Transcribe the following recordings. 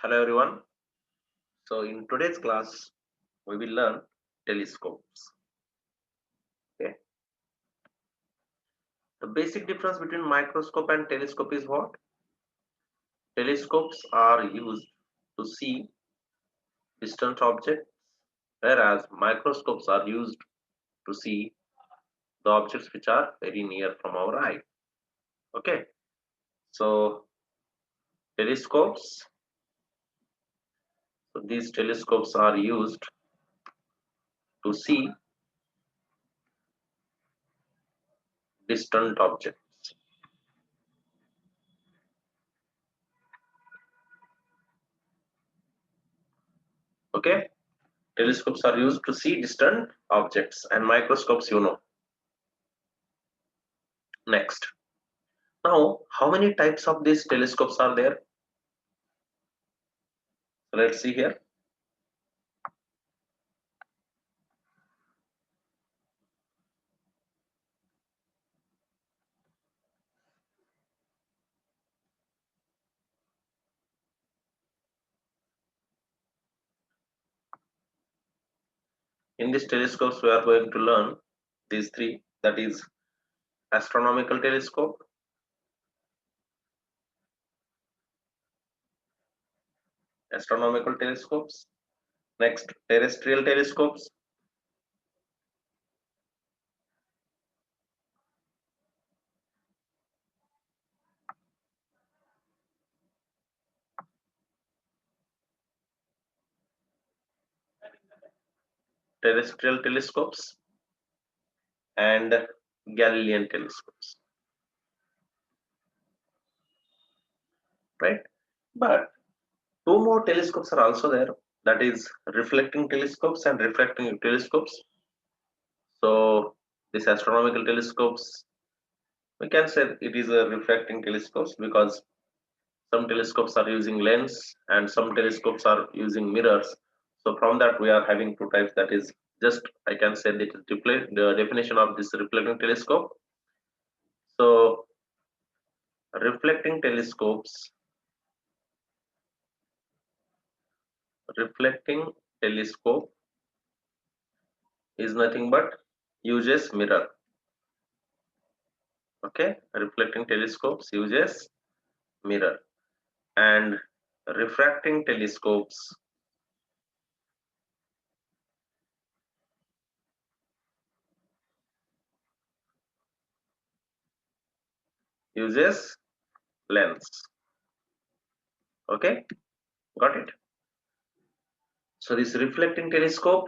Hello everyone. So in today's class, we will learn telescopes. Okay. The basic difference between microscope and telescope is what? Telescopes are used to see distant objects, whereas microscopes are used to see the objects which are very near from our eye. Okay. So telescopes. So these telescopes are used to see distant objects. Okay. Telescopes are used to see distant objects, and microscopes, Next. Now, how many types of these telescopes are there? Let's see here. In these telescopes, we are going to learn these three, that is astronomical telescope, astronomical telescopes, next terrestrial telescopes, terrestrial telescopes, and Galilean telescopes, right? But two more telescopes are also there, that is reflecting telescopes and refracting telescopes. So these astronomical telescopes, we can say it is a refracting telescopes because some telescopes are using lens and some telescopes are using mirrors. So from that we are having two types, that is just I can say that the definition of this reflecting telescope. So reflecting telescopes, reflecting telescope is nothing but uses mirror. Okay, reflecting telescopes uses mirror, and refracting telescopes uses lens. Okay, got it. So this reflecting telescope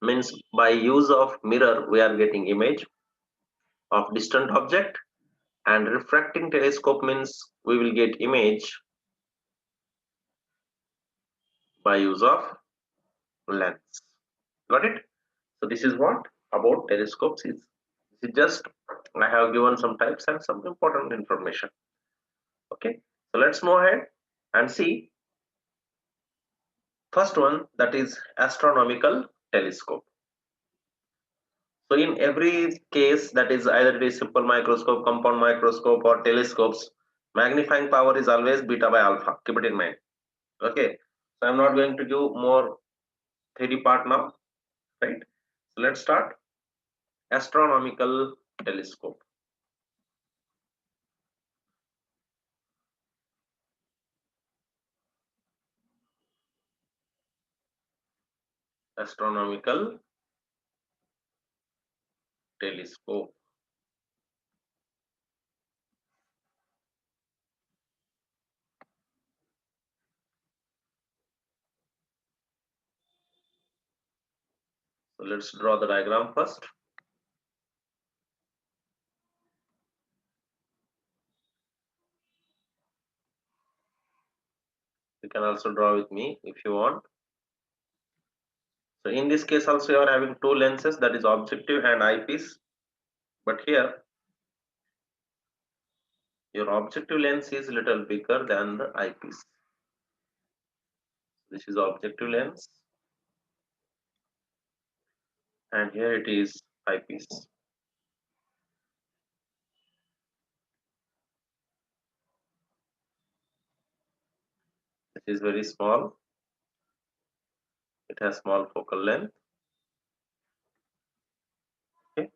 means by use of mirror we are getting image of distant object, and refracting telescope means we will get image by use of lens. Got it? So this is what about telescopes is. This is just I have given some types and some important information. Okay, so let's move ahead and see first one, that is astronomical telescope. So in every case, that is either it is simple microscope, compound microscope, or telescopes, magnifying power is always beta by alpha. Keep it in mind. Okay, so I'm not going to do more theory part now, right? So let's start. Astronomical telescope. Astronomical telescope. So let's draw the diagram first. You can also draw with me if you want. So in this case also you are having two lenses, that is objective and eyepiece. But here your objective lens is little bigger than the eyepiece. This is objective lens and here it is eyepiece. This is very small. It has small focal length. Okay.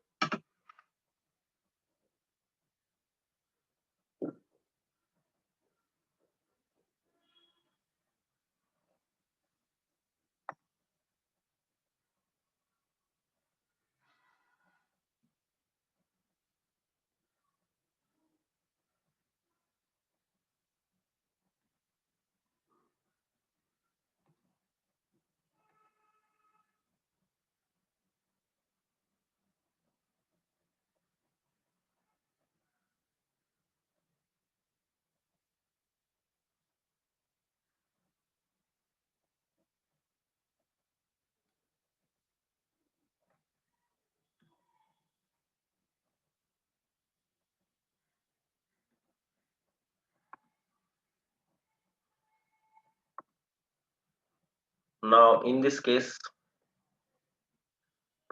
Now in this case,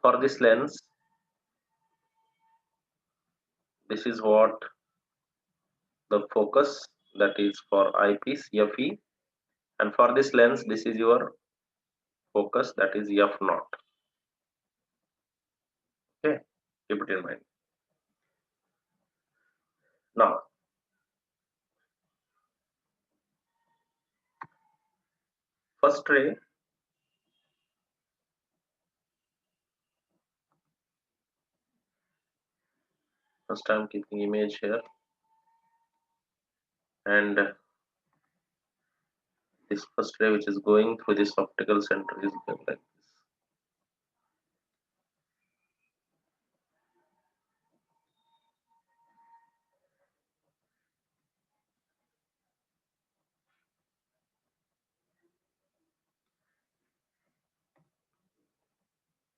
for this lens, this is what the focus, that is for eyepiece Fe, and for this lens this is your focus, that is F naught. Okay, keep it in mind. Now first ray, first I am keeping image here, and this first ray which is going through this optical center is going like this.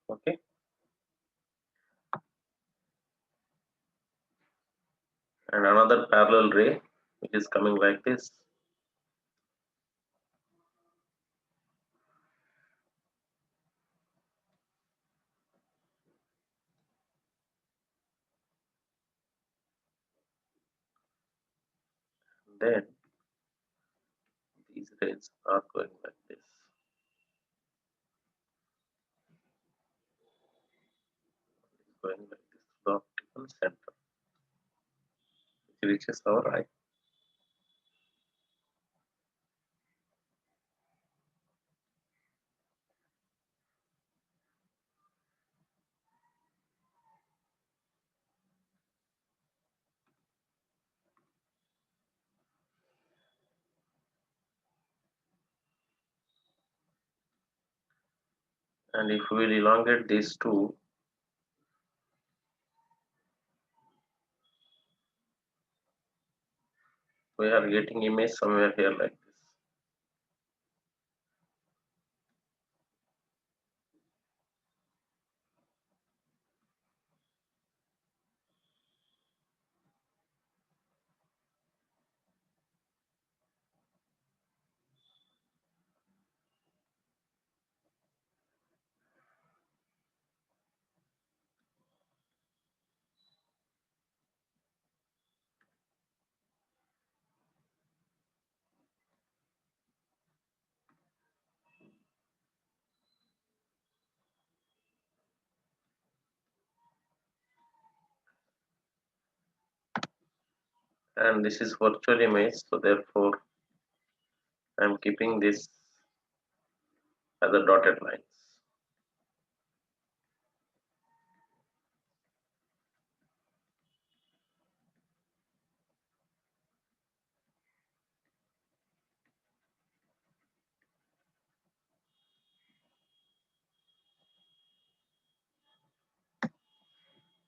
Okay, and another parallel ray which is coming like this. Then these rays are going like this. Going like this to the optical center, which reaches our eye. And if we will elongate these two, we are getting image somewhere here like this. And this is virtual image, so therefore I am keeping this as a dotted lines.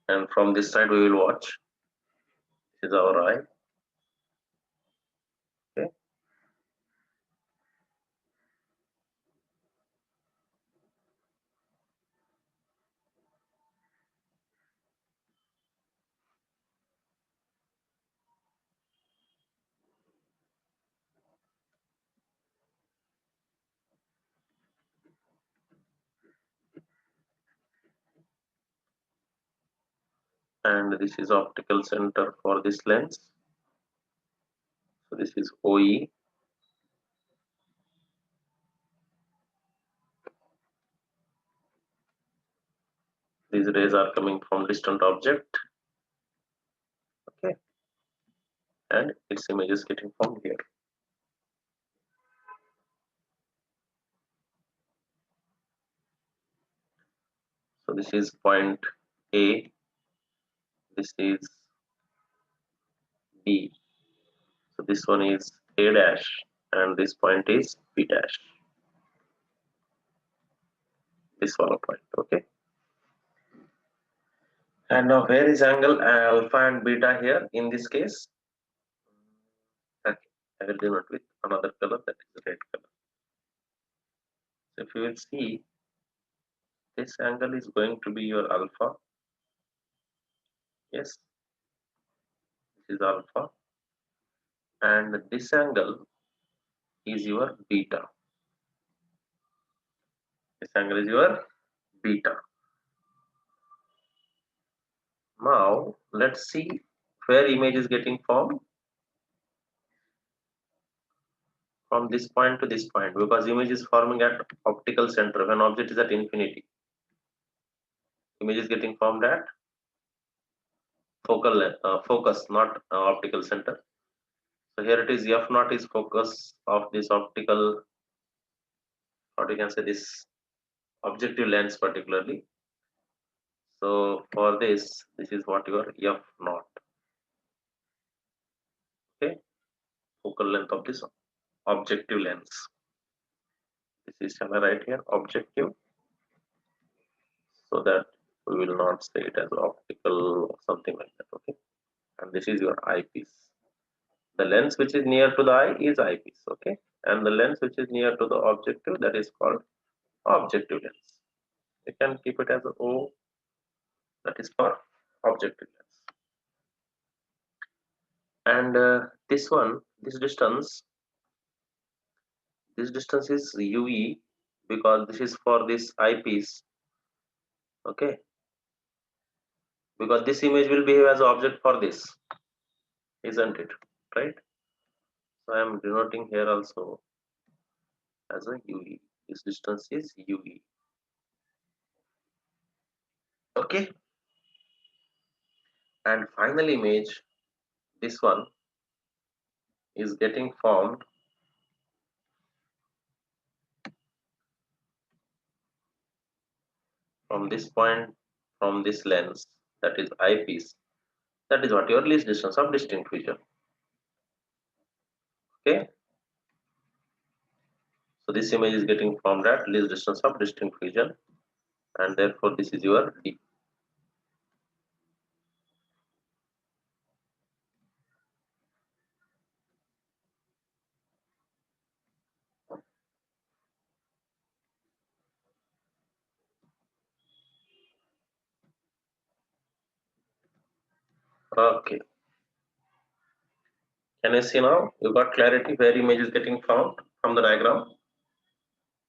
And from this side we will watch. This is our eye. Okay, and this is optical center for this lens. So this is OE, rays are coming from distant object, okay, and its image is getting formed here. So this is point A, this is B, so this one is A dash, and this point is B dash, this one point, okay. And now where is angle alpha and beta here in this case? Okay, I will denote with another color, that is red color. So if you will see, this angle is going to be your alpha. Yes, this is alpha, and this angle is your beta. This angle is your beta. Now let's see where image is getting formed. From this point to this point, because image is forming at optical center when object is at infinity. Image is getting formed at focal length, focus, not optical center. So here it is, f naught is focus of this optical, or you can say this objective lens particularly. So for this is what your f naught, okay, focal length of this objective lens. This is, shall I write here, objective, so that we will not say it as optical or something like that, okay. And this is your eyepiece. The lens which is near to the eye is eyepiece, okay, and the lens which is near to the objective, that is called objective lens. You can keep it as O, that is for objective lens. And this one, this distance is UE, because this is for this eyepiece, okay, because this image will behave as an object for this, isn't it, right? So I am denoting here also as a UE. This distance is UE, okay. And final image, this one is getting formed from this point, from this lens, that is eyepiece, that is what your least distance of distinct vision, okay. So this image is getting formed at least distance of distinct vision, and therefore this is your D. Okay, can you see now? You got clarity where image is getting found from the diagram.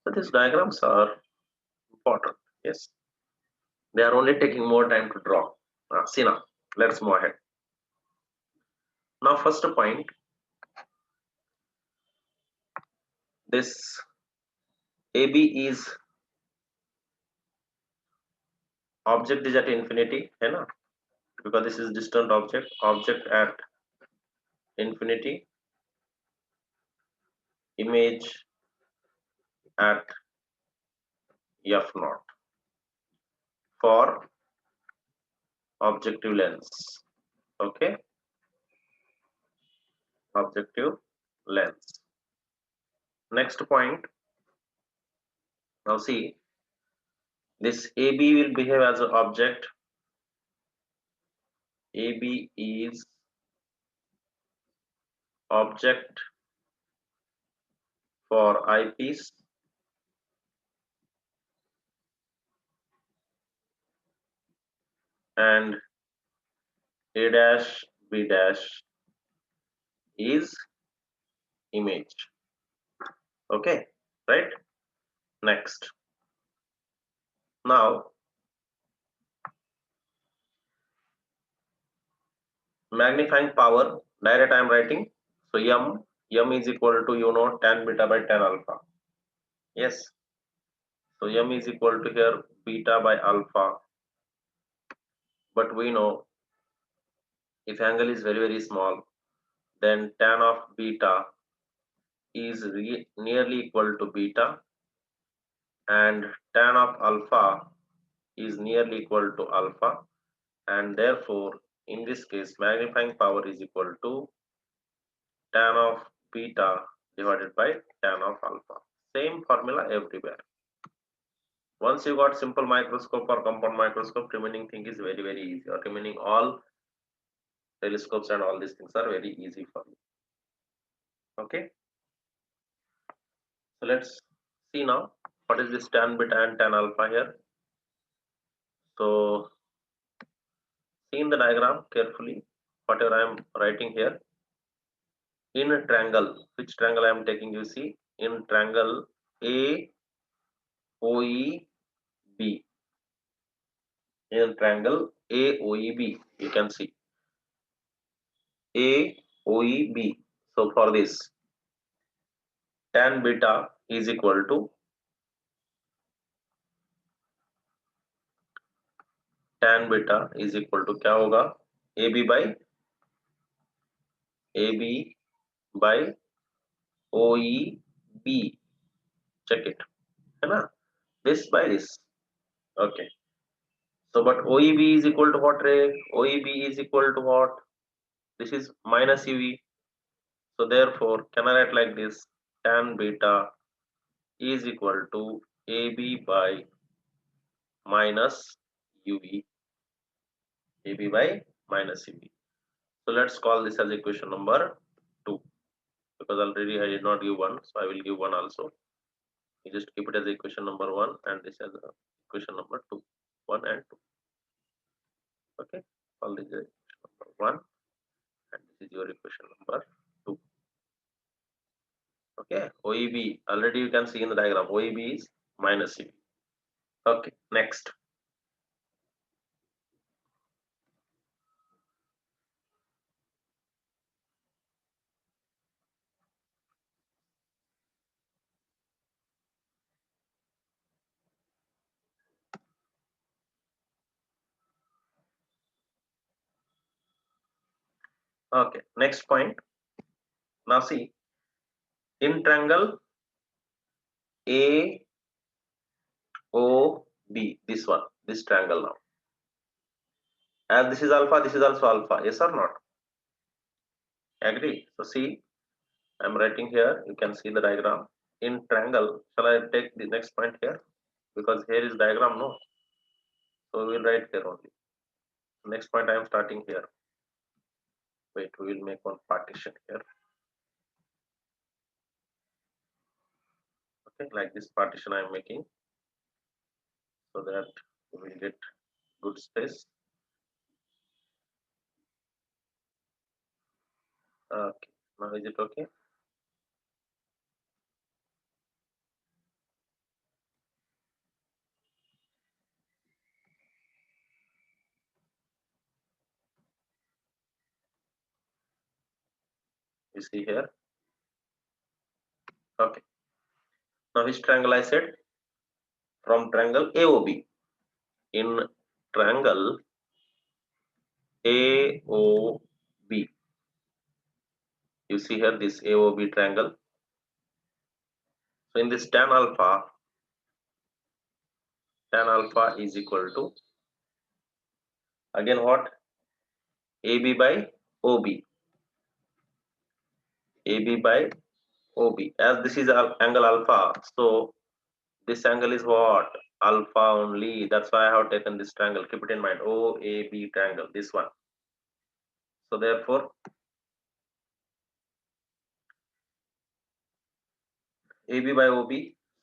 So these diagrams are important. Yes, they are only taking more time to draw. See now, let's move ahead. Now first point, this AB is object is at infinity, है ना? Because this is distant object at infinity, image at f naught for objective lens, okay, objective lens. Next point, now see, this AB will behave as an object. AB is object for eyepiece, and A dash B dash is image, okay, right? Next, now magnifying power, direct I am writing. So m is equal to tan beta by tan alpha. Yes, so m is equal to here beta by alpha but we know if angle is very small, then tan of beta is nearly equal to beta, and tan of alpha is nearly equal to alpha, and therefore in this case magnifying power is equal to tan of beta divided by tan of alpha. Same formula everywhere. Once you got simple microscope or compound microscope, remaining thing is very easy, or remaining all telescopes and all these things are very easy for you. Okay, so let's see now what is this tan beta and tan alpha here. So see in the diagram carefully whatever I am writing here. In a triangle, which triangle I am taking, you see, in triangle AOEB, in triangle AOEB, you can see AOEB. So for this, tan beta is equal to क्या होगा, AB by OEB, check it, है ना, this by this. Okay, so but OEB is equal to what, ray? OEB is equal to what? This is minus UV. So therefore, can I write like this? Tan beta is equal to AB by minus UV. AB by minus UV. So let's call this as equation number 2. Because already I did not give 1, so I will give 1 also. You just keep it as equation number 1 and this as equation number 2. 1 and 2. Okay. Call this as equation number 1 and this is your equation number 2. Okay. OEB, already you can see in the diagram, OEB is minus UV. Okay, next. Okay, next point. Now see, in triangle AOB, this one, this triangle now. As this is alpha, this is also alpha. Yes or not? Agree? So see, I'm writing here. You can see the diagram. In triangle, shall I take the next point here? Because here is diagram, no? So we will write here only. Next point I am starting here. Wait, we will make one partition here. Okay, like this partition I am making, so that we will get good space. Okay, now is it okay? You see here. Okay. Now which triangle I said? From triangle AOB. In triangle AOB, you see here this AOB triangle. So in this tan alpha is equal to, again what? AB by OB. AB by OB. As this is angle alpha, so this angle is what? Alpha only. That's why I have taken this triangle. Keep it in mind. OAB triangle, this one. So therefore, AB by OB.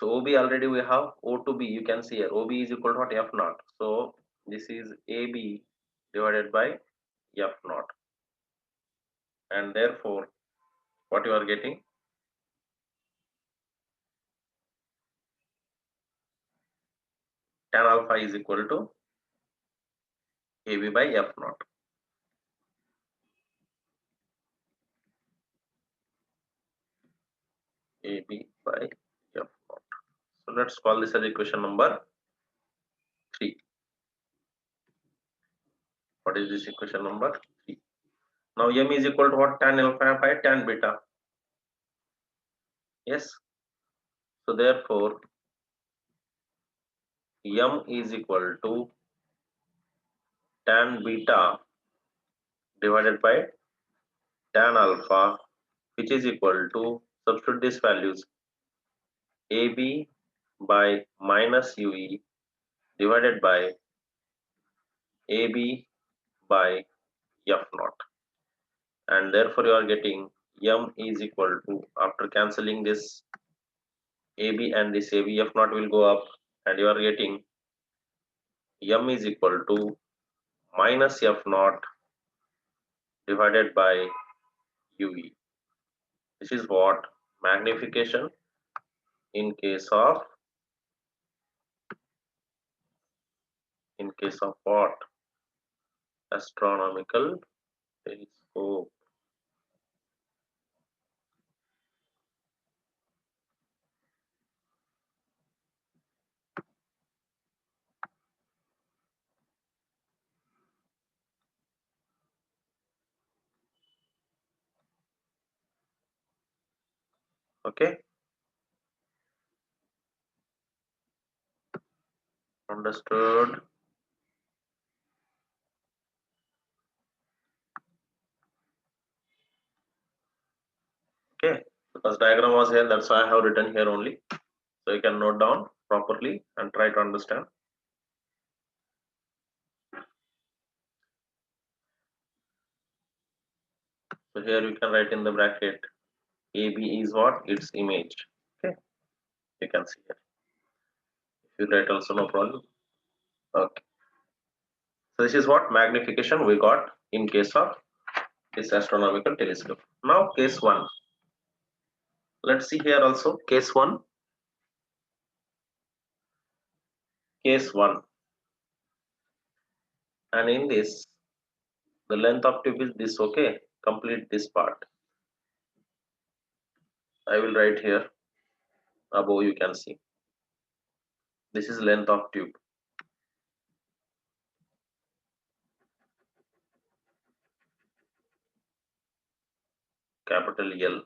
So OB already we have. O to B, you can see here. OB is equal to what? F naught. So this is AB divided by F naught. And therefore, what you are getting? Tan alpha is equal to AB by F naught. AB by F naught. So let's call this as equation number 3. What is this equation number 3? Now m is equal to what? Tan alpha by tan beta. Yes. So therefore m is equal to tan beta divided by tan alpha, which is equal to, substitute these values, AB by minus UE divided by AB by F naught, and therefore you are getting m is equal to, after cancelling this AB and this AB, F naught will go up, and you are getting m is equal to minus F naught divided by UE. This is what magnification in case of what? Astronomical telescope. Okay, understood. Okay, because diagram was here, that's why I have written here only, so you can note down properly and try to understand. So here you can write in the bracket, AB is what? Its image. Okay, you can see here. If you write also, no problem. Okay, so this is what magnification we got in case of this astronomical telescope. Now case 1. Let's see here also case 1. Case 1. And in this, the length of tube is this. Okay, complete this part. I will write here above, you can see. This is length of tube. Capital L.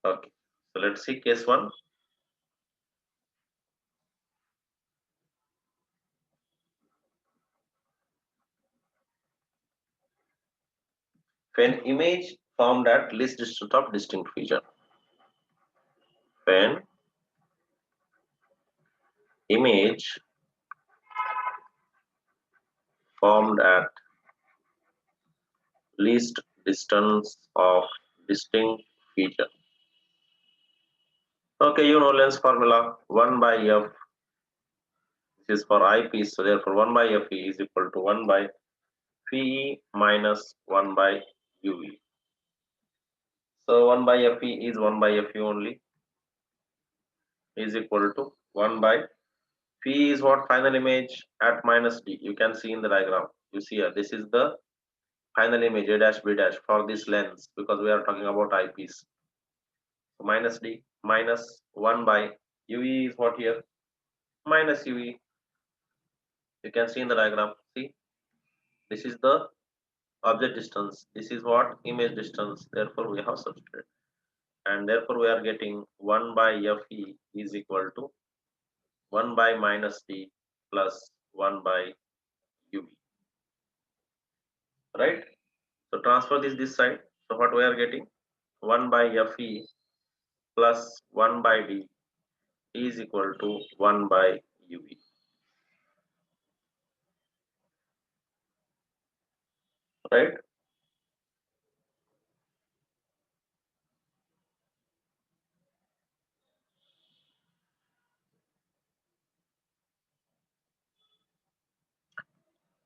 Okay, so let's see case 1. When image formed at least distance of distinct feature. When image formed at least distance of distinct feature. Okay, you know lens formula 1 by F. This is for eyepiece, so therefore 1 by Fe is equal to 1 by Phe minus 1 by UV. So 1 by Fe is 1 by Fe only, is equal to 1 by Phi is what? Final image at minus D. You can see in the diagram. You see here, this is the final image A dash B dash for this lens, because we are talking about eyepiece. So minus D minus 1 by UV is what here? Minus UV. You can see in the diagram. See, this is the object distance. This is what? Image distance. Therefore, we have substituted. And therefore, we are getting 1 by Fe is equal to 1 by minus D plus 1 by UV. Right? So transfer this side. So what we are getting? 1 by Fe plus 1 by D is equal to 1 by UV. Right?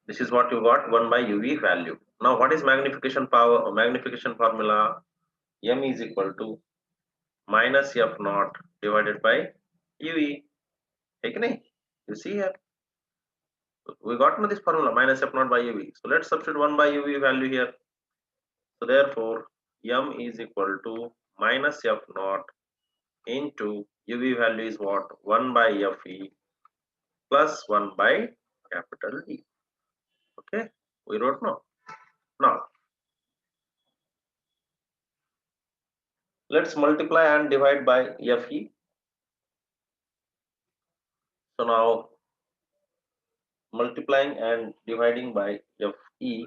This is what you got, 1 by UV value. Now what is magnification power or magnification formula? M is equal to minus F naught divided by UV. Okay? You see here, we got this formula minus F naught by UV. So let's substitute 1 by UV value here. So therefore, M is equal to minus F naught into UV value is what? 1 by Fe plus 1 by capital D. Okay, we wrote now. Now, let's multiply and divide by Fe. So now, multiplying and dividing by Fe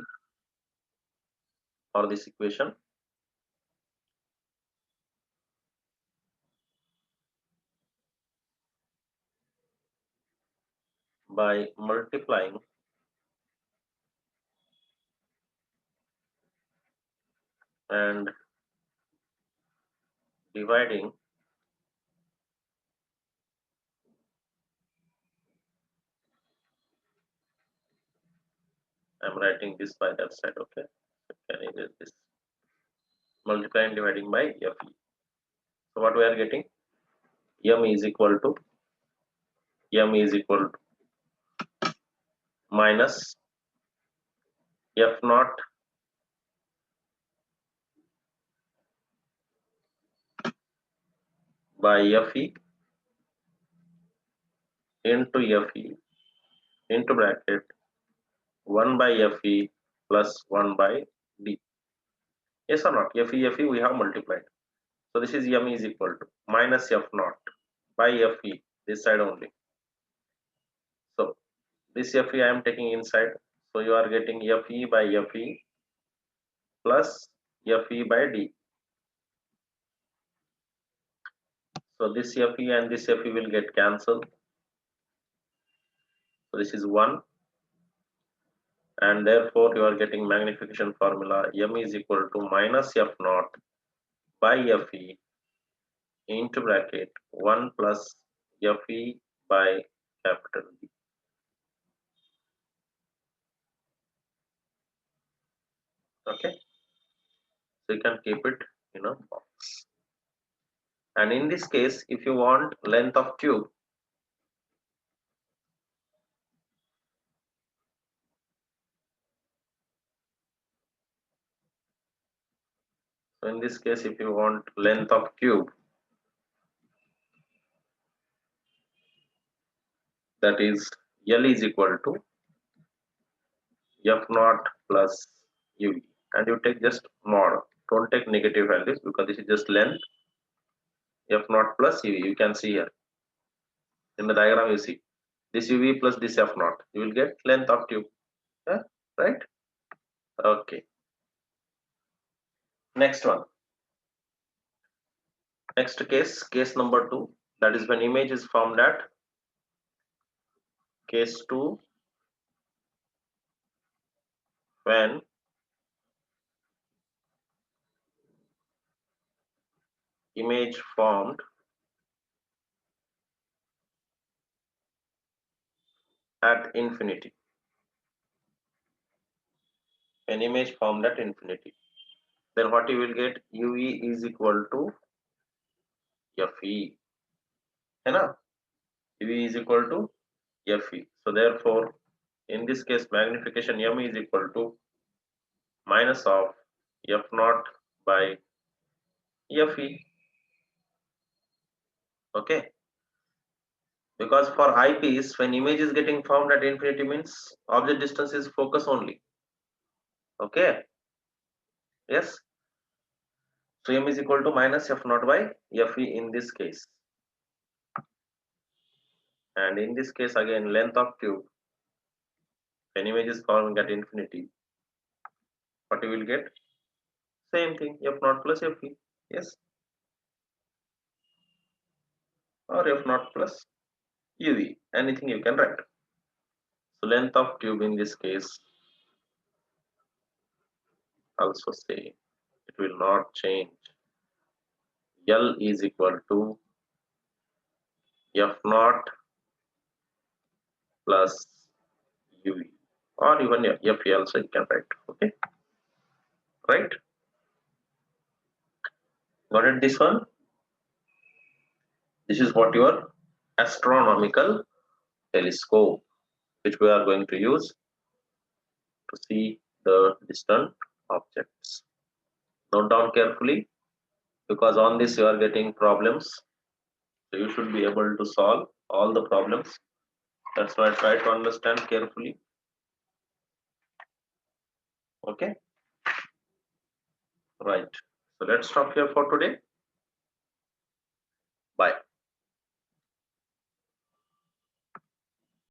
for this equation. By multiplying and dividing I'm writing this by that side. Okay, so can I erase this? Multiply and dividing by Fe. So what we are getting? M is equal to minus F naught by Fe into Fe into bracket 1 by Fe plus 1 by D. Yes or not? Fe we have multiplied. So this is M is equal to minus F naught by Fe, this side only. So this Fe I am taking inside. So you are getting Fe by Fe plus Fe by D. So this Fe and this Fe will get cancelled. So this is 1, and therefore you are getting magnification formula M is equal to minus F naught by Fe into bracket 1 plus Fe by capital D. Okay, so you can keep it in a box. And in this case, if you want length of tube, so in this case, if you want length of cube, that is L is equal to F naught plus UV, and you take just mod. Don't take negative values because this is just length. F naught plus UV. You can see here in the diagram. You see this UV plus this F naught. You will get length of tube. Yeah? Right? Okay. Next one. Next case number 2. That is when image is formed at case 2 when image formed at infinity. An image formed at infinity. Then what you will get? UV is equal to Fe. Right? UV is equal to Fe. So therefore, in this case, magnification M is equal to minus of F naught by Fe. Okay. Because for eyepiece, when image is getting formed at infinity means object distance is focus only. Okay. Yes. So M is equal to minus F naught by Fe in this case. And in this case again, length of tube, when image is formed at infinity, what you will get? Same thing, F naught plus Fe. Yes. Or F naught plus UV. Anything you can write. So length of tube in this case also say it will not change. L is equal to F naught plus UV, or even Fe also you can write. Okay, right? Got it? This one. This is what your astronomical telescope, which we are going to use to see the distant objects. Note down carefully because on this you are getting problems. So you should be able to solve all the problems That's why I try to understand carefully. Okay, right. So let's stop here for today.